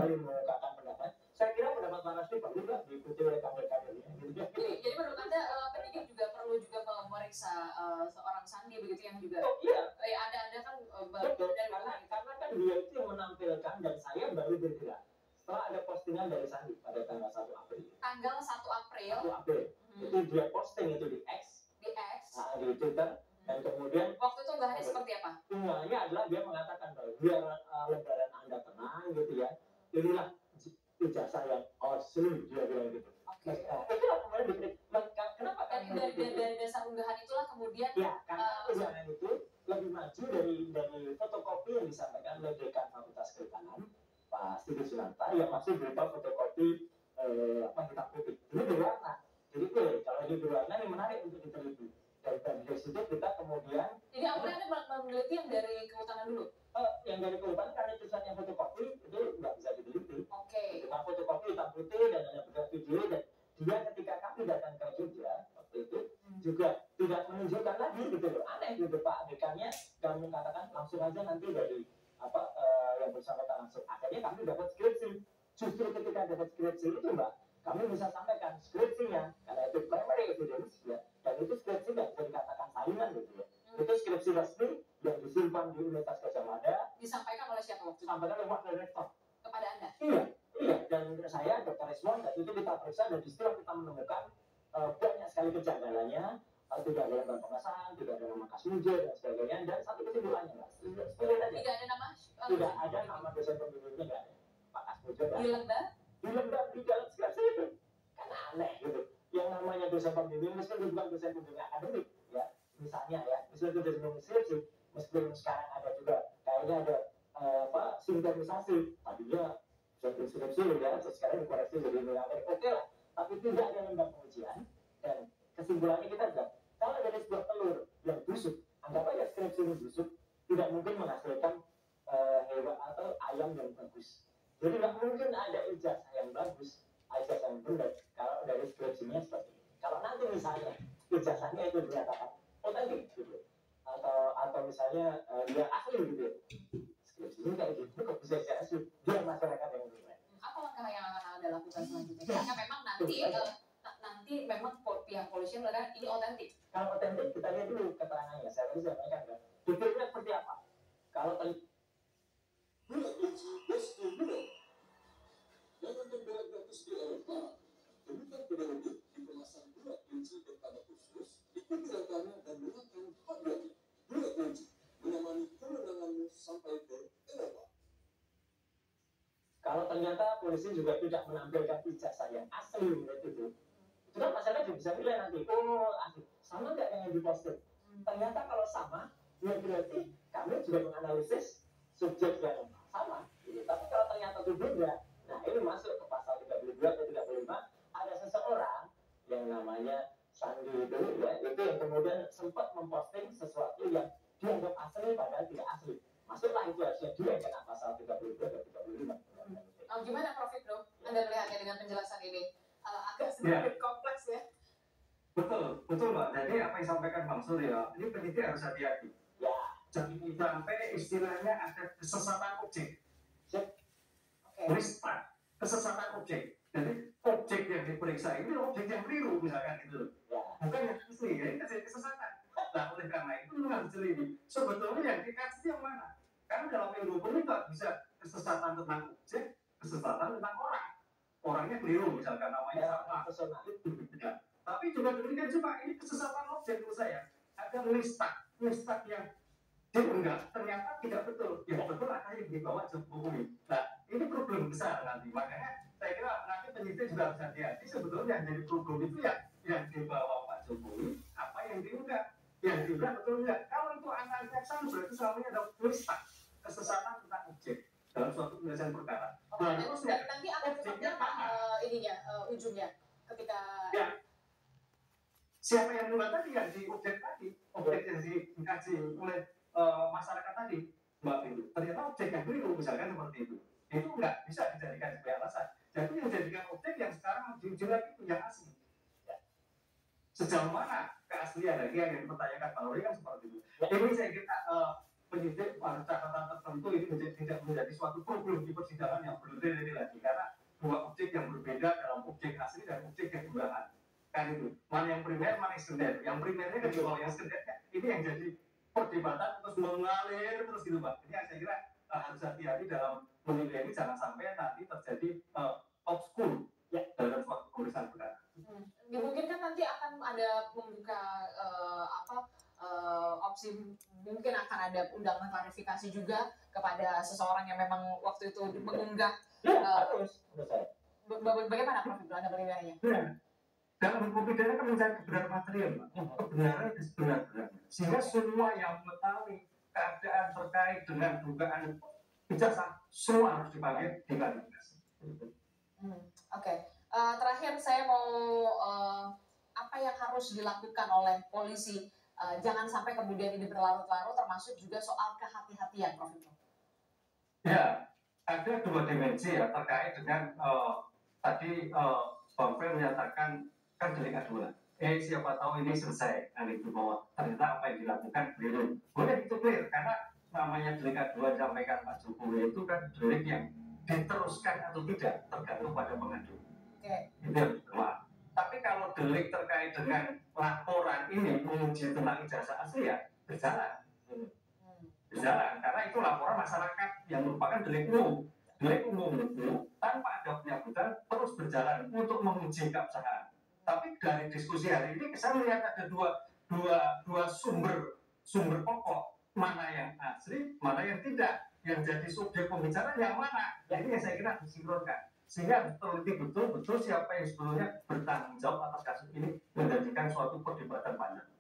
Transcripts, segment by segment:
kali mengungkapkan pendapat. Saya kira pendapat Pak Rasli perlu nggak diikuti oleh kader-kadernya. Jadi menurut Anda penyidik juga perlu memeriksa seorang Sandi begitu yang juga Anda kan betul, karena kan dia itu yang menampilkan dan saya baru bergerak setelah ada postingan dari Sandi pada tanggal 1 April. Tanggal 1 April. Itu dia posting itu di X. Di Twitter. Dan kemudian waktu itu unggahannya seperti apa? Unggahannya adalah dia mengatakan bahwa biar lebaran Anda tenang gitu ya. Inilah ijazah yang asli, dia bilang gitu. Itulah kemudian dikritik. Kenapa kan dari dasar unggahan itulah kemudian karena unggahan itu lebih maju dari fotokopi yang disampaikan oleh Dekan Fakultas Kehutanan Pak Studi Sunanta yang masih berupa fotokopi hitam putih. Ini berwarna. Jadi kalau ini berwarna ini menarik untuk diteliti. Dan dari situ kita kemudian awalnya Anda meneliti yang dari kehutanan dulu? Yang dari kehutanan karena tulisannya fotokopi itu nggak bisa diteliti. Kita fotokopi hitam putih dan ada beberapa video dan dia ketika kami datang ke Jogja waktu itu juga tidak menunjukkan lagi gitu loh, aneh gitu Pak dekannya dan mengatakan langsung aja nanti dari yang bersangkutan langsung. Akhirnya kami dapat skripsi. Justru ketika dapat skripsi itu Mbak, kami bisa sampaikan skripsinya karena itu primary evidence ya, dan itu skripsi nggak bisa dikatakan saingan gitu ya. Itu skripsi resmi yang disimpan di Universitas Gadjah Mada. Disampaikan oleh siapa waktu itu? Disampaikan oleh wakil rektor. Kepada Anda? Iya, dan saya Dr. Resmond dan itu kita periksa dan disitulah kita menemukan banyak sekali kejanggalannya. Tidak ada lembar pengesahan, tidak ada nama Kasmuja dan sebagainya, dan satu kesimpulannya Mbak, tidak ada nama dosen pembimbingnya, nggak ada Pak Kasmuja di lembar di dalam skripsi itu kan aneh gitu. Yang namanya dosen pembimbing meskipun bukan dosen pembimbing akademik ya, misalnya ya, meskipun dosen pembimbing skripsi, meskipun sekarang ada juga kayaknya ada sinkronisasi tadinya dosen skripsi ya, sekarang dikoreksi jadi oke lah, tapi tidak ada lembar pengujian. Dan kesimpulannya kita bilang kalau dari sebuah telur yang busuk, anggap aja skripsi ini busuk, tidak mungkin menghasilkan hewan atau ayam yang bagus. Jadi nggak mungkin ada ijazah yang bagus, ijazah yang benar kalau dari skripsinya seperti ini. Kalau nanti misalnya ijazahnya itu dinyatakan otentik gitu, atau misalnya dia asli gitu, skripsinya kayak gitu kok bisa asli, biar masyarakat yang menilai. Apa langkah yang akan Anda lakukan selanjutnya? Karena memang nanti memang pihak polisi mengatakan ini otentik. Kalau otentik kita lihat dulu keterangannya. Saya tadi sampaikan kan, detailnya seperti apa? Kalau Bulan kunci Boston Bulan dengan pemberat gratis di Eropa, temukan penerbit di kemasan bulat kunci bertanda khusus, ikuti langkahnya dan gunakan hak gratis. Bulat kunci menemani kemenanganmu sampai ke Eropa. Kalau ternyata polisi juga tidak menampilkan ijazah yang asli itu kan masyarakat juga bisa pilih nanti, asli sama nggak yang diposting. Ternyata kalau sama, ya berarti kami juga menganalisis subjek yang sama. Tapi kalau ternyata itu beda, nah ini masuk ke pasal 32 atau 35, ada seseorang yang namanya Sandi itu ya, itu yang kemudian sempat memposting sesuatu yang dianggap asli padahal tidak asli. Masuklah itu harusnya dia yang kena pasal 32 atau 35. Gimana Prof. Ibnu? Anda melihatnya dengan penjelasan ini? Agak sedikit kompleks ya. Betul Mbak. Jadi apa yang disampaikan Bang Suryo, ini penyidik harus hati-hati. Ya. Jangan sampai istilahnya ada kesesatan objek. Mistak, kesesatan objek. Jadi objek yang diperiksa ini objek yang keliru misalkan gitu. Bukan yang asli, ya ini kesesatan. Nah oleh karena itu harus jeli. Sebetulnya yang dikasih yang mana? Karena dalam ilmu hukum itu bisa kesesatan tentang objek, kesesatan tentang orang. Orangnya keliru misalkan namanya sama. Tapi juga demikian juga ini kesesatan objek menurut saya. Ada mistak yang enggak, ternyata tidak betul. Yang betul ada yang dibawa Jokowi. Nah, ini problem besar nanti. Makanya saya kira nanti penyidik juga harus hati-hati. Sebetulnya yang jadi problem itu yang dibawa Pak Jokowi, apa yang diunggah. Yang diunggah betul enggak. Kalau itu analisa sama berarti selamanya ada mistak, kesesatan tentang objek dalam suatu penyelesaian perkara. Nah, nanti akan seperti apa ujungnya ketika siapa yang mulai tadi yang di objek yang dikaji oleh masyarakat tadi, Mbak Pintu. Ternyata objek yang keliru misalkan seperti itu nggak bisa dijadikan sebagai alasan. Jadi yang dijadikan objek yang sekarang diuji lagi itu yang asli. Sejauh mana keaslian lagi yang dipertanyakan Pak Lori kan seperti itu. Ini saya kira penyidik pada catatan tertentu ini tidak menjadi suatu problem di persidangan yang berdetil ini lagi, karena dua objek yang berbeda dalam objek asli dan objek yang dugaan kan itu, mana yang primer mana yang sekunder. Yang primernya kan kalau yang sekundernya ini yang jadi perdebatan terus mengalir terus gitu Pak. Jadi saya kira harus hati-hati dalam menilai ini, jangan sampai nanti terjadi obskur ya dalam suatu pemeriksaan perkara. Dimungkinkan nanti akan ada membuka opsi, mungkin akan ada undangan klarifikasi juga kepada seseorang yang memang waktu itu mengunggah. Bagaimana Prof Ibnu Anda melihatnya? Dalam hukum pidana kan mencari kebenaran material, Pak. Kebenaran itu sebenar-benarnya. Sehingga semua yang mengetahui keadaan terkait dengan dugaan ijazah semua harus dipakai di klarifikasi. Oke. Terakhir saya mau apa yang harus dilakukan oleh polisi, jangan sampai kemudian ini berlarut-larut, termasuk juga soal kehati-hatian, Prof. Ya, ada dua dimensi ya terkait dengan tadi Bang Fer menyatakan kan delik aduan. Siapa tahu ini selesai, itu bahwa ternyata apa yang dilakukan belum. Boleh itu clear, karena namanya delik aduan disampaikan Pak Jokowi itu kan delik yang diteruskan atau tidak tergantung pada pengadu. Itu yang kedua. Tapi kalau delik terkait dengan laporan ini menguji tentang ijazah asli ya berjalan. Berjalan, karena itu laporan masyarakat yang merupakan delik umum. Delik umum itu tanpa ada pencabutan terus berjalan untuk menguji keabsahan. Tapi dari diskusi hari ini saya melihat ada dua sumber pokok, mana yang asli, mana yang tidak, yang jadi subjek pembicaraan yang mana. Ini yang saya kira disinkronkan, sehingga teliti betul siapa yang sebelumnya bertanggung jawab atas kasus ini, menjadikan suatu perdebatan panjang.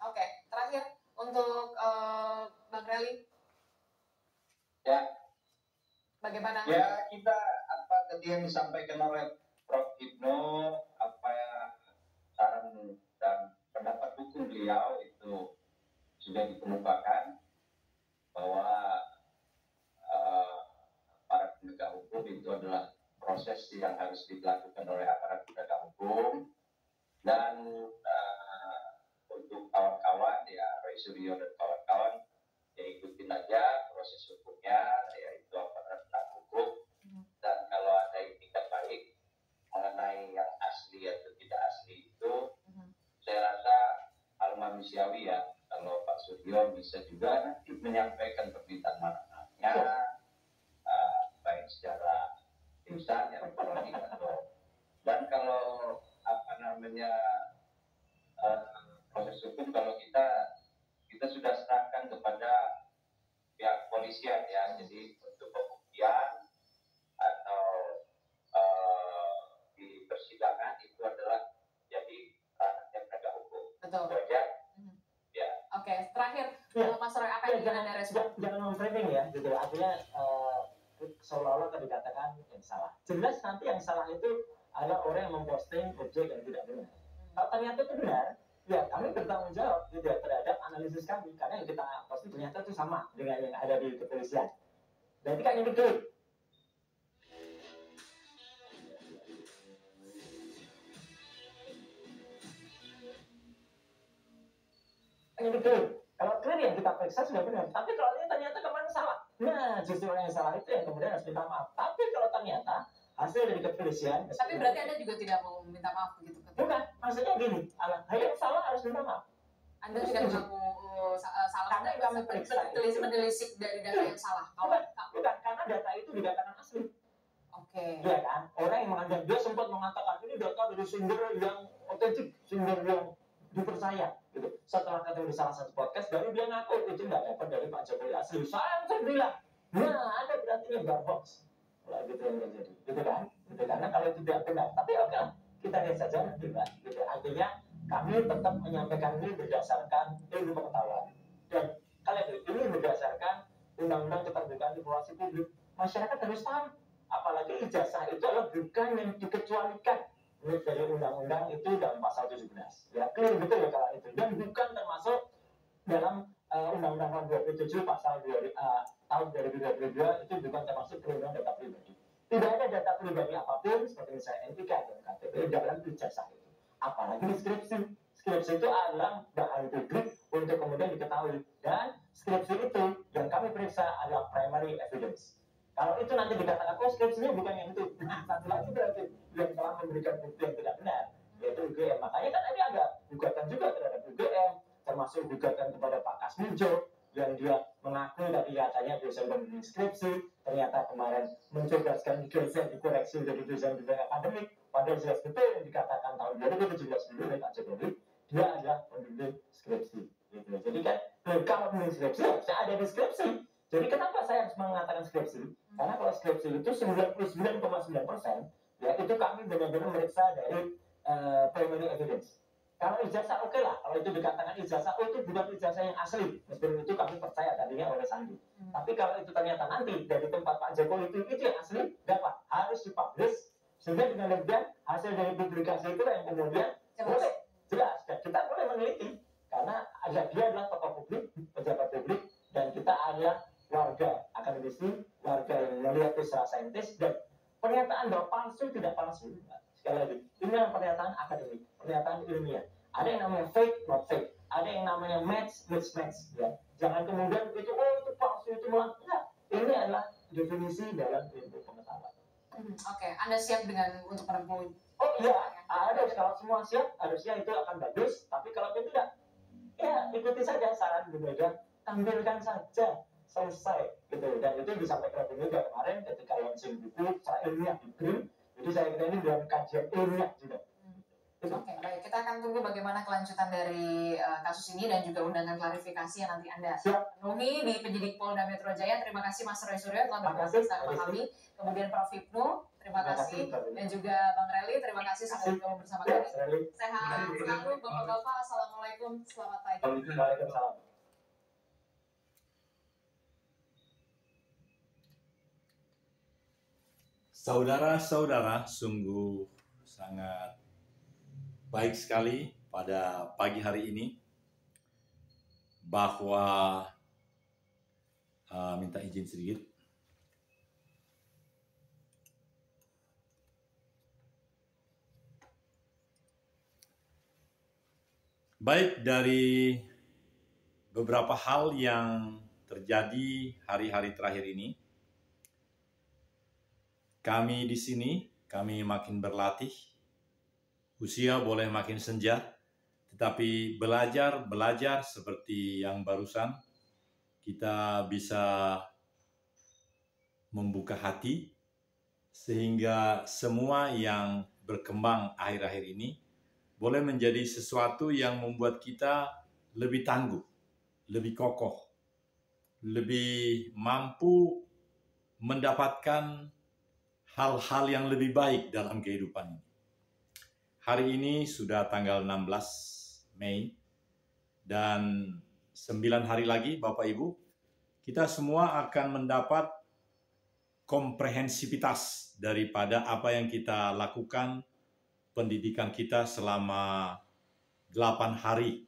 Oke, terakhir untuk Bang Relly. Ya. Bagaimana? Ya, kita tadi yang disampaikan oleh Prof. Ibnu, saran dan pendapat hukum beliau itu sudah dikemukakan bahwa para penegak hukum itu adalah proses yang harus dilakukan oleh aparat penegak hukum, dan untuk kawan-kawan ya Roy Suryo dan kawan-kawan ya ikutin aja proses hukumnya, yaitu aparat penegak hukum. Dan kalau ada itikat baik mengenai yang asli atau tidak asli itu, saya rasa hal manusiawi ya, kalau Pak Suryo bisa juga nanti menyampaikan permintaan maafnya, baik secara tulisan elektronik atau, dan kalau proses hukum, kalau kita sudah serahkan kepada pihak kepolisian ya, jadi untuk pembuktian atau di persidangan itu adalah jadi ranahnya penegak hukum. Betul. Itu aja. Ya. Oke, terakhir Mas Roy, apa yang ingin Anda respon? Jangan memframing ya, gitu. Artinya seolah-olah tadi dikatakan yang salah. Jelas nanti yang salah itu ada orang yang memposting objek yang tidak benar. Kalau ternyata itu benar, ya kami bertanggung jawab gitu ya, terhadap analisis kami, karena yang kita posting ternyata itu sama dengan yang ada di kepolisian. Berarti kan ini clear. Ini clear. Kalau clear yang kita periksa sudah benar. Tapi kalau ini ternyata kemarin salah, nah justru yang salah itu yang kemudian harus minta maaf. Tapi kalau ternyata hasil dari kepolisian, tapi berarti Anda juga tidak mau minta maaf begitu? Bukan, maksudnya gini, yang salah harus minta maaf. Anda tidak mengaku salah, karena kami periksa menelisik dari data yang salah. Bukan, karena data itu dikatakan asli. Oke. Iya kan, orang yang mengatakan, dia sempat mengatakan ini data dari sumber yang otentik, sumber yang dipercaya gitu. Setelah ketemu di salah satu podcast, baru dia ngaku itu nggak dapat dari Pak Jokowi asli. Saya bilang, nah Anda berarti nyebar hoax. Nah, gitu yang terjadi, gitu kan? Gitu, karena kalau itu tidak benar, tapi oke, kita lihat saja nanti, Pak. Gitu. Artinya kami tetap menyampaikan ini berdasarkan ilmu pengetahuan, dan kalian ini berdasarkan undang-undang keterbukaan informasi publik. Masyarakat harus tahu, apalagi ijazah itu adalah bukan yang dikecualikan dari undang-undang itu dalam pasal 17. Ya, clear betul ya kalau itu, dan bukan termasuk dalam undang-undang nomor 27 pasal tahun 2022 itu bukan termasuk perlindungan data pribadi. Tidak ada data pribadi apapun seperti misalnya NIK dan KTP dalam ijazah itu, apalagi deskripsi. skripsi itu adalah bahan publik untuk kemudian diketahui, dan skripsi itu yang kami periksa adalah primary evidence. Kalau itu nanti dikatakan, oh skripsinya bukan yang itu, nah satu lagi berarti yang telah memberikan bukti yang tidak benar, yaitu UGM. Makanya kan ini ada gugatan juga terhadap UGM, termasuk gugatan kepada Pak Kasmijo, yang dia mengaku tadi katanya dosen pembimbing skripsi, ternyata kemarin mencobaskan dosen dikoreksi menjadi dosen bidang akademik, padahal jelas betul yang dikatakan tahun 2017 dulu oleh Pak Jokowi, dia adalah pembimbing skripsi. Gitu. Jadi kan, kalau pembimbing skripsi harusnya ada di skripsi. Jadi kenapa saya harus mengatakan skripsi? Karena kalau skripsi itu 99,9%, ya itu kami benar-benar meriksa dari primary evidence. Kalau ijazah oke lah, kalau itu dikatakan ijazah, oh itu bukan ijazah yang asli, meskipun itu kami percaya tadinya oleh Sandi. Tapi kalau itu ternyata nanti dari tempat Pak Jokowi itu yang asli, dapat harus dipublish, sehingga dengan demikian hasil dari publikasi itu yang kemudian boleh jelas, dan kita boleh meneliti, karena dia adalah tokoh publik, pejabat publik, dan kita adalah warga akademisi, warga yang melihat itu secara saintis, dan pernyataan bahwa palsu tidak palsu. Sekali lagi, ini adalah pernyataan akademik, pernyataan ilmiah. Ada yang namanya fake, not fake. Ada yang namanya match, mismatch. Ya. Jangan kemudian itu, oh itu palsu, itu melanggar. Ya, ini adalah definisi dalam ilmu pengetahuan. Oke, Anda siap dengan untuk menempuh? Oh iya, harus. Kalau semua siap, harusnya itu akan bagus. Tapi kalau tidak, ya ikuti saja saran Bu Mega, tampilkan saja, selesai. Gitu. Dan itu disampaikan Bu Mega kemarin ketika launching buku secara ilmiah di BRIN. Jadi saya kira ini dalam kajian ilmiah juga. Oke, baik. Kita akan tunggu bagaimana kelanjutan dari kasus ini dan juga undangan klarifikasi yang nanti Anda penuhi di penyidik Polda Metro Jaya. Terima kasih Mas Roy Suryo telah bergabung bersama kami. Kemudian Prof. Hipnu, terima kasih. Dan juga Bang Reli, terima kasih sudah bergabung bersama kami. Sehat selalu, Bapak-Bapak. Assalamualaikum, selamat pagi. Waalaikumsalam. Saudara-saudara, sungguh sangat baik sekali pada pagi hari ini bahwa minta izin sedikit. Baik, dari beberapa hal yang terjadi hari-hari terakhir ini, kami di sini, kami makin berlatih, usia boleh makin senja, tetapi belajar seperti yang barusan, kita bisa membuka hati, sehingga semua yang berkembang akhir-akhir ini boleh menjadi sesuatu yang membuat kita lebih tangguh, lebih kokoh, lebih mampu mendapatkan hal-hal yang lebih baik dalam kehidupan ini. Hari ini sudah tanggal 16 Mei dan 9 hari lagi Bapak Ibu, kita semua akan mendapat komprehensivitas daripada apa yang kita lakukan pendidikan kita selama 8 hari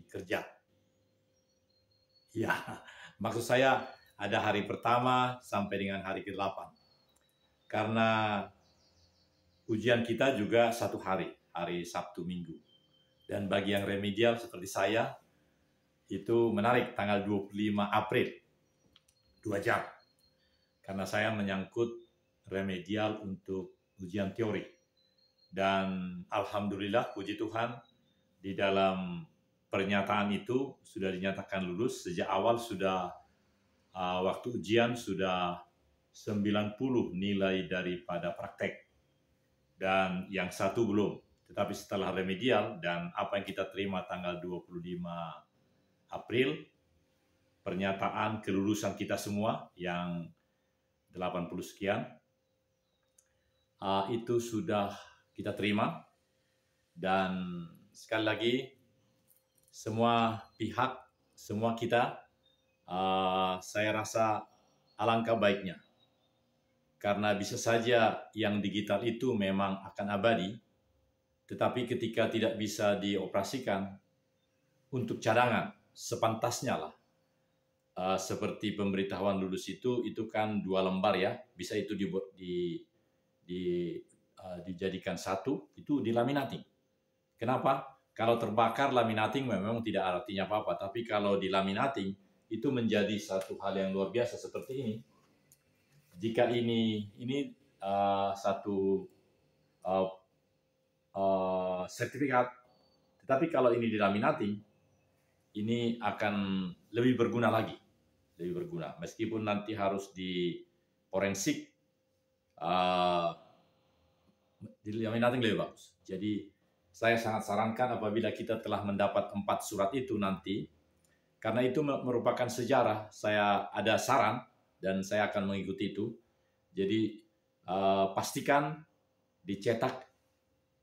kerja. Ya, maksud saya ada hari pertama sampai dengan hari ke-8. Karena ujian kita juga 1 hari Sabtu Minggu. Dan bagi yang remedial seperti saya, itu menarik tanggal 25 April, 2 jam. Karena saya menyangkut remedial untuk ujian teori. Dan alhamdulillah, puji Tuhan, di dalam pernyataan itu sudah dinyatakan lulus. Sejak awal sudah waktu ujian sudah 90 nilai daripada praktek. Dan yang 1 belum. Tetapi setelah remedial dan apa yang kita terima tanggal 25 April, pernyataan kelulusan kita semua yang 80 sekian, itu sudah kita terima. Dan sekali lagi, semua pihak, semua kita, saya rasa alangkah baiknya. Karena bisa saja yang digital itu memang akan abadi, tetapi ketika tidak bisa dioperasikan untuk cadangan, sepantasnya lah. Seperti pemberitahuan lulus itu kan 2 lembar ya, bisa itu dijadikan 1, itu dilaminating. Kenapa? Kalau terbakar laminating memang tidak artinya apa-apa, tapi kalau di laminating itu menjadi satu hal yang luar biasa seperti ini. Jika ini satu sertifikat, tetapi kalau ini di laminating, ini akan lebih berguna lagi, lebih berguna. Meskipun nanti harus di forensik, di laminating lebih bagus. Jadi saya sangat sarankan apabila kita telah mendapat 4 surat itu nanti, karena itu merupakan sejarah, saya ada saran dan saya akan mengikuti itu. Jadi pastikan dicetak.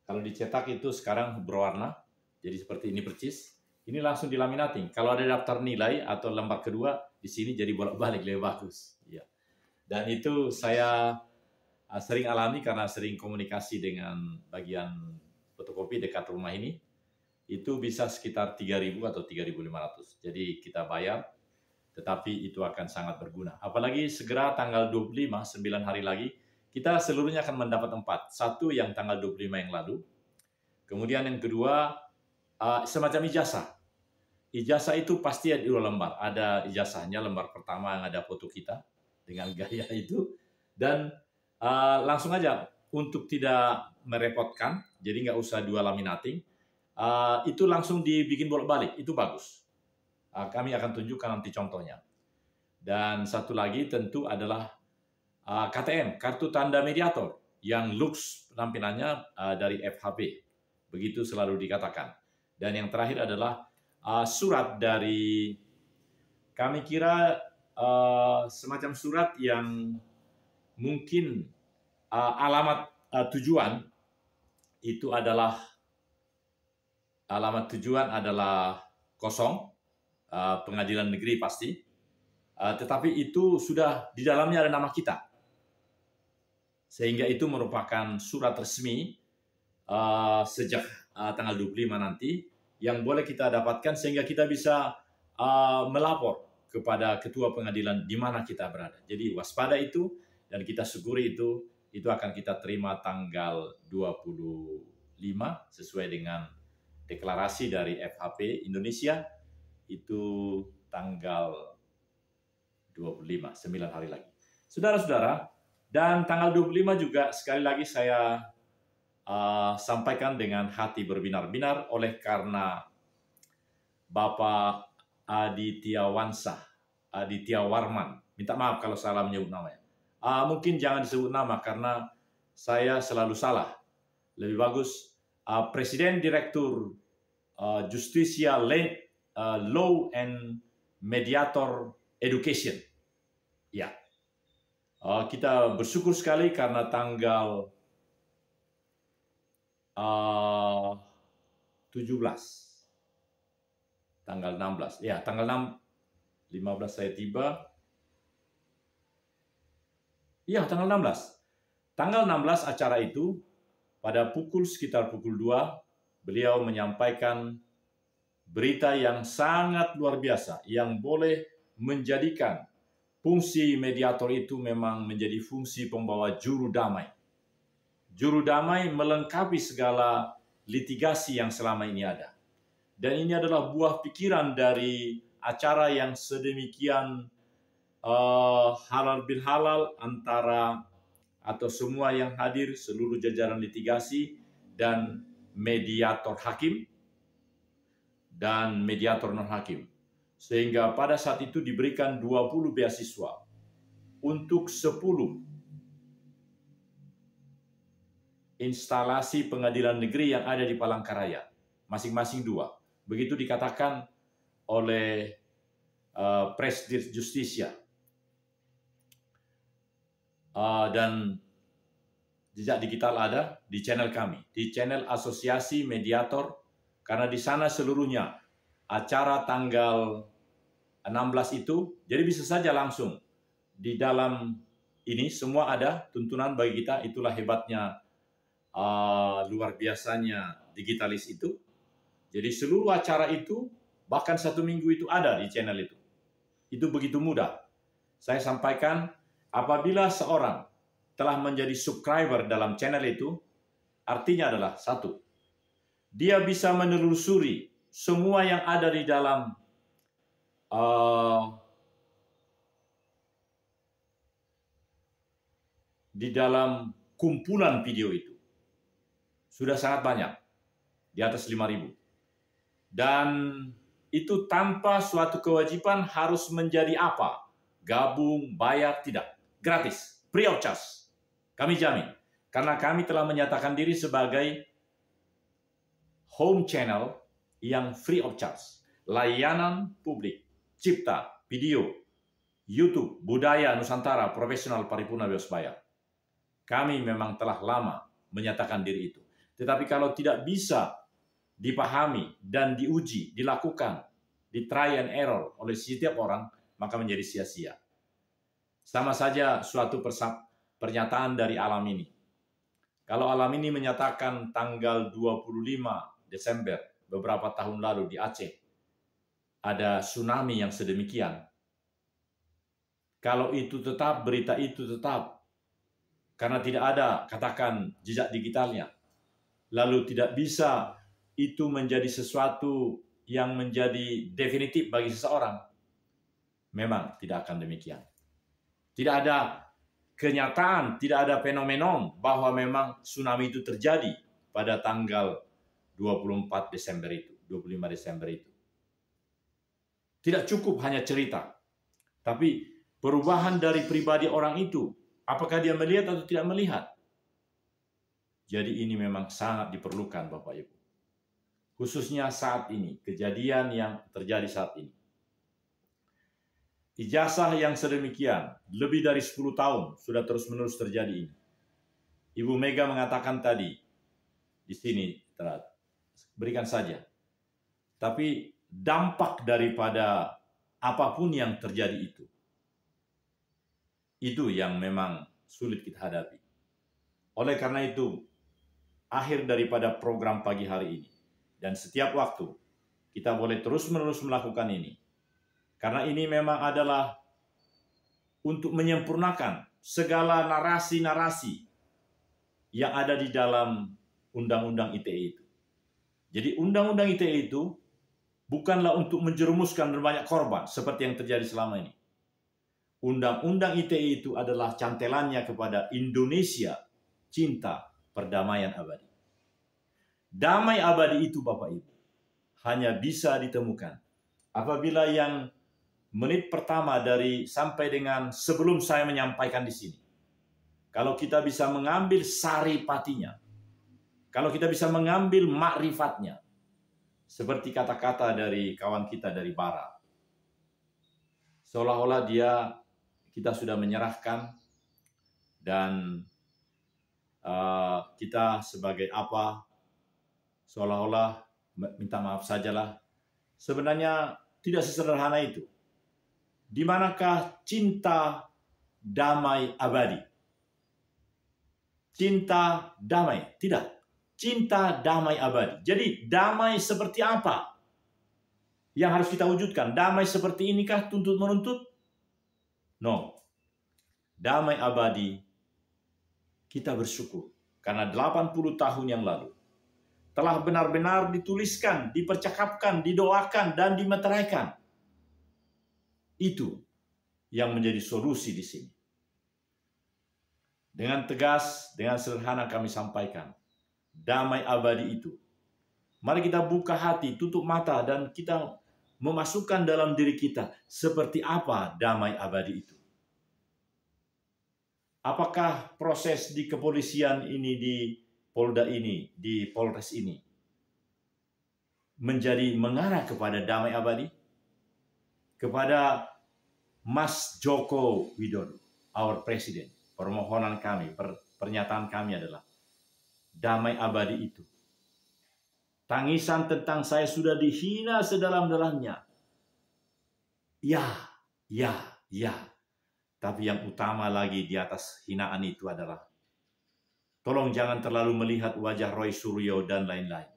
Kalau dicetak itu sekarang berwarna, jadi seperti ini percis. Ini langsung dilaminating. Kalau ada daftar nilai atau lembar kedua, di sini jadi bolak-balik lebih bagus. Ya. Dan itu saya sering alami karena sering komunikasi dengan bagian fotokopi dekat rumah ini. Itu bisa sekitar 3.000 atau 3.500. Jadi kita bayar, tetapi itu akan sangat berguna. Apalagi segera tanggal 25, 9 hari lagi, kita seluruhnya akan mendapat 4. Satu yang tanggal 25 yang lalu. Kemudian yang kedua, semacam ijazah. Ijazah itu pasti ada 2 lembar. Ada ijazahnya, lembar pertama yang ada foto kita dengan gaya itu. Dan langsung aja, untuk tidak merepotkan, jadi nggak usah 2 laminating, itu langsung dibikin bolak-balik, itu bagus. Kami akan tunjukkan nanti contohnya. Dan satu lagi tentu adalah KTM, kartu tanda mediator, yang looks penampilannya dari FHP. Begitu selalu dikatakan. Dan yang terakhir adalah surat dari, kami kira semacam surat yang mungkin alamat tujuan itu adalah kosong, pengadilan negeri pasti, tetapi itu sudah di dalamnya ada nama kita, sehingga itu merupakan surat resmi sejak tanggal 25 nanti yang boleh kita dapatkan sehingga kita bisa melapor kepada ketua pengadilan di mana kita berada. Jadi waspada itu, dan kita syukuri itu akan kita terima tanggal 25 sesuai dengan deklarasi dari FHP Indonesia, itu tanggal 25, 9 hari lagi. Saudara-saudara, dan tanggal 25 juga sekali lagi saya sampaikan dengan hati berbinar-binar oleh karena Bapak Aditya Warman. Minta maaf kalau salah menyebut namanya. Mungkin jangan disebut nama karena saya selalu salah. Lebih bagus Presiden Direktur Justisia Law and Mediator Education. Ya, kita bersyukur sekali karena tanggal 17, tanggal 16, ya tanggal 15 saya tiba. Iya, tanggal 16. Tanggal 16 acara itu, pada sekitar pukul 2, beliau menyampaikan berita yang sangat luar biasa, yang boleh menjadikan fungsi mediator itu memang menjadi fungsi pembawa juru damai. Juru damai melengkapi segala litigasi yang selama ini ada. Dan ini adalah buah pikiran dari acara yang sedemikian halal bil halal antara atau semua yang hadir, seluruh jajaran litigasi dan mediator hakim dan mediator non hakim, sehingga pada saat itu diberikan 20 beasiswa untuk 10 instalasi pengadilan negeri yang ada di Palangkaraya, masing-masing 2. Begitu dikatakan oleh Presiden Justisia. Dan jejak digital ada di channel kami, di channel Asosiasi Mediator, karena di sana seluruhnya acara tanggal 16 itu, jadi bisa saja langsung di dalam ini semua ada tuntunan bagi kita. Itulah hebatnya luar biasanya digitalis itu. Jadi seluruh acara itu bahkan 1 minggu itu ada di channel itu. Itu begitu mudah. Saya sampaikan, apabila seorang telah menjadi subscriber dalam channel itu, artinya adalah 1, dia bisa menelusuri semua yang ada di dalam kumpulan video itu. Sudah sangat banyak, di atas 5.000. Dan itu tanpa suatu kewajiban harus menjadi apa? Gabung, bayar, tidak. Gratis, free of charge. Kami jamin. Karena kami telah menyatakan diri sebagai home channel yang free of charge. Layanan publik, cipta, video, YouTube, budaya Nusantara, profesional, paripurna, bebas bayar. Kami memang telah lama menyatakan diri itu. Tetapi kalau tidak bisa dipahami dan diuji, dilakukan, di try and error oleh setiap orang, maka menjadi sia-sia. Sama saja suatu pernyataan dari alam ini. Kalau alam ini menyatakan tanggal 25 Desember beberapa tahun lalu di Aceh ada tsunami yang sedemikian. Kalau itu tetap, berita itu tetap, karena tidak ada, katakan, jejak digitalnya, lalu tidak bisa itu menjadi sesuatu yang menjadi definitif bagi seseorang, memang tidak akan demikian. Tidak ada kenyataan, tidak ada fenomenon bahwa memang tsunami itu terjadi pada tanggal 24 Desember itu, 25 Desember itu. Tidak cukup hanya cerita, tapi perubahan dari pribadi orang itu, apakah dia melihat atau tidak melihat. Jadi ini memang sangat diperlukan Bapak Ibu. Khususnya saat ini, kejadian yang terjadi saat ini. Ijazah yang sedemikian, lebih dari 10 tahun sudah terus-menerus terjadi ini. Ibu Mega mengatakan tadi, di sini, berikan saja. Tapi dampak daripada apapun yang terjadi itu yang memang sulit kita hadapi. Oleh karena itu, akhir daripada program pagi hari ini, dan setiap waktu, kita boleh terus-menerus melakukan ini. Karena ini memang adalah untuk menyempurnakan segala narasi-narasi yang ada di dalam Undang-Undang ITE itu. Jadi Undang-Undang ITE itu bukanlah untuk menjerumuskan banyak korban seperti yang terjadi selama ini. Undang-Undang ITE itu adalah cantelannya kepada Indonesia, cinta, perdamaian abadi. Damai abadi itu Bapak Ibu hanya bisa ditemukan apabila yang menit pertama dari sampai dengan sebelum saya menyampaikan di sini, kalau kita bisa mengambil saripatinya, kalau kita bisa mengambil makrifatnya, seperti kata-kata dari kawan kita dari Barat, seolah-olah kita sudah menyerahkan dan kita sebagai apa, seolah-olah minta maaf sajalah. Sebenarnya tidak sesederhana itu. Di manakah cinta damai abadi? Cinta damai? Tidak. Cinta damai abadi. Jadi damai seperti apa yang harus kita wujudkan? Damai seperti inikah tuntut-menuntut? No. Damai abadi, kita bersyukur karena 80 tahun yang lalu telah benar-benar dituliskan, dipercakapkan, didoakan, dan dimeteraikan. Itu yang menjadi solusi di sini. Dengan tegas, dengan sederhana kami sampaikan, damai abadi itu. Mari kita buka hati, tutup mata, dan kita memasukkan dalam diri kita seperti apa damai abadi itu. Apakah proses di kepolisian ini, di Polda ini, di Polres ini, menjadi mengarah kepada damai abadi? Kepada Mas Joko Widodo, our President, permohonan kami, pernyataan kami adalah damai abadi itu. Tangisan tentang saya sudah dihina sedalam-dalamnya. Ya. Tapi yang utama lagi di atas hinaan itu adalah, tolong jangan terlalu melihat wajah Roy Suryo dan lain-lain.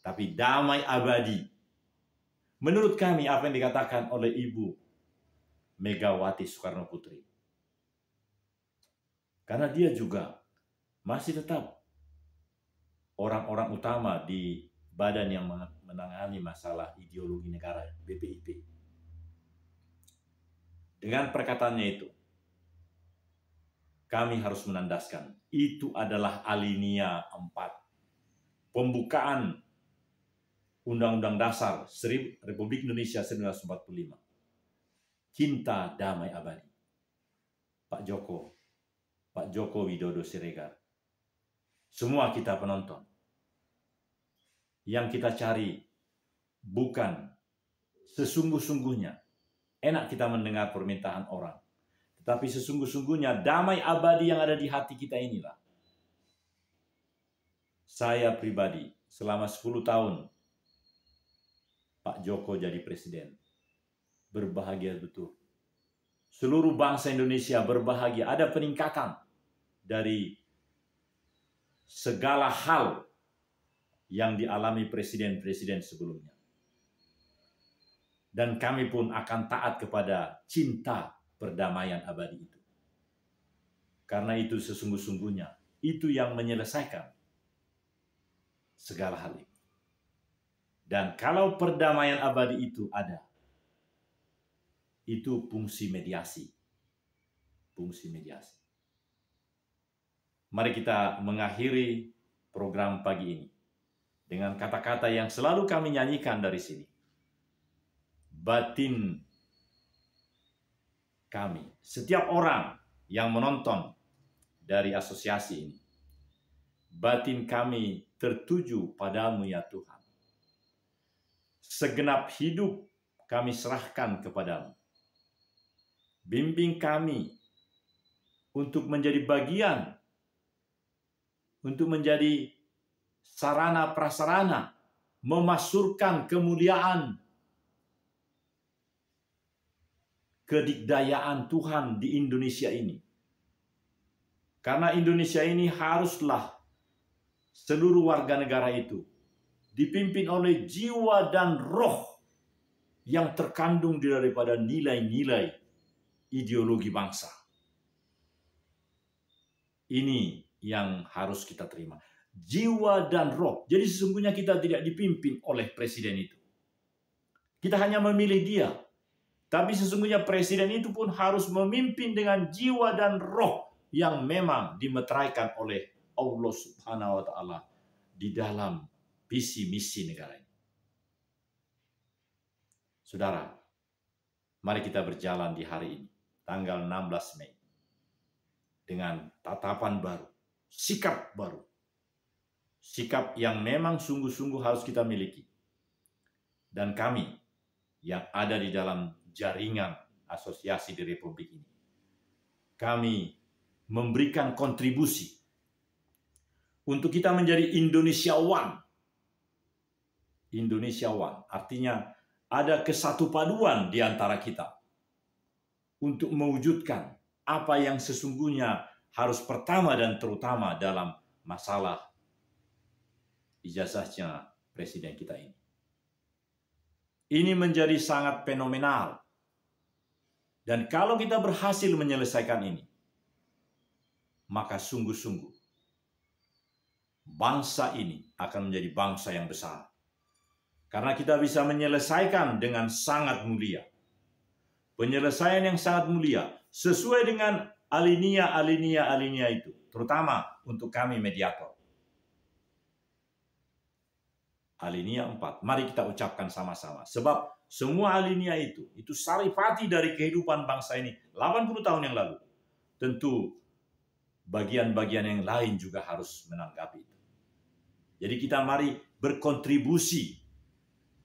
Tapi damai abadi. Menurut kami apa yang dikatakan oleh Ibu Megawati Soekarno Putri. Karena dia juga masih tetap orang-orang utama di Badan yang menangani masalah ideologi negara, BPIP. Dengan perkataannya itu, kami harus menandaskan, itu adalah alinea 4. Pembukaan Undang-Undang Dasar Republik Indonesia 1945. Cinta damai abadi. Pak Joko Widodo Siregar. Semua kita penonton. Yang kita cari bukan sesungguh-sungguhnya. Enak kita mendengar permintaan orang. Tetapi sesungguh-sungguhnya damai abadi yang ada di hati kita inilah. Saya pribadi selama 10 tahun Pak Joko jadi presiden. Berbahagia betul. Seluruh bangsa Indonesia berbahagia. Ada peningkatan dari segala hal yang dialami presiden-presiden sebelumnya. Dan kami pun akan taat kepada cinta perdamaian abadi itu. Karena itu sesungguh-sungguhnya, itu yang menyelesaikan segala hal itu. Dan kalau perdamaian abadi itu ada, itu fungsi mediasi. Fungsi mediasi. Mari kita mengakhiri program pagi ini dengan kata-kata yang selalu kami nyanyikan dari sini. Batin kami, setiap orang yang menonton dari asosiasi ini, batin kami tertuju padamu ya Tuhan. Segenap hidup kami serahkan kepadamu. Bimbing kami untuk menjadi bagian, untuk menjadi sarana prasarana, memasurkan kemuliaan, kedikdayaan Tuhan di Indonesia ini. Karena Indonesia ini haruslah seluruh warga negara itu dipimpin oleh jiwa dan roh yang terkandung daripada nilai-nilai ideologi bangsa. Ini yang harus kita terima. Jiwa dan roh. Jadi sesungguhnya kita tidak dipimpin oleh presiden itu. Kita hanya memilih dia. Tapi sesungguhnya presiden itu pun harus memimpin dengan jiwa dan roh yang memang dimeteraikan oleh Allah Subhanahu wa Ta'ala di dalam visi misi negara ini. Saudara, mari kita berjalan di hari ini, tanggal 16 Mei, dengan tatapan baru, sikap baru. Sikap yang memang sungguh-sungguh harus kita miliki. Dan kami yang ada di dalam jaringan asosiasi di Republik ini, kami memberikan kontribusi untuk kita menjadi Indonesia One. Indonesia One artinya ada kesatu paduan di antara kita untuk mewujudkan apa yang sesungguhnya harus pertama dan terutama dalam masalah ijazahnya presiden kita ini. Ini menjadi sangat fenomenal. Dan kalau kita berhasil menyelesaikan ini, maka sungguh-sungguh bangsa ini akan menjadi bangsa yang besar. Karena kita bisa menyelesaikan dengan sangat mulia. Penyelesaian yang sangat mulia sesuai dengan alinea itu, terutama untuk kami mediator. Alinea 4, mari kita ucapkan sama-sama. Sebab semua alinea itu saripati dari kehidupan bangsa ini 80 tahun yang lalu. Tentu bagian-bagian yang lain juga harus menanggapi itu. Jadi kita mari berkontribusi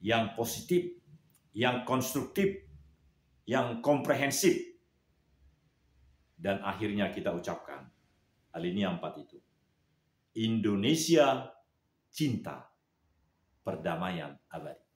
yang positif, yang konstruktif, yang komprehensif. Dan akhirnya kita ucapkan alinea 4 itu. Indonesia cinta perdamaian abadi.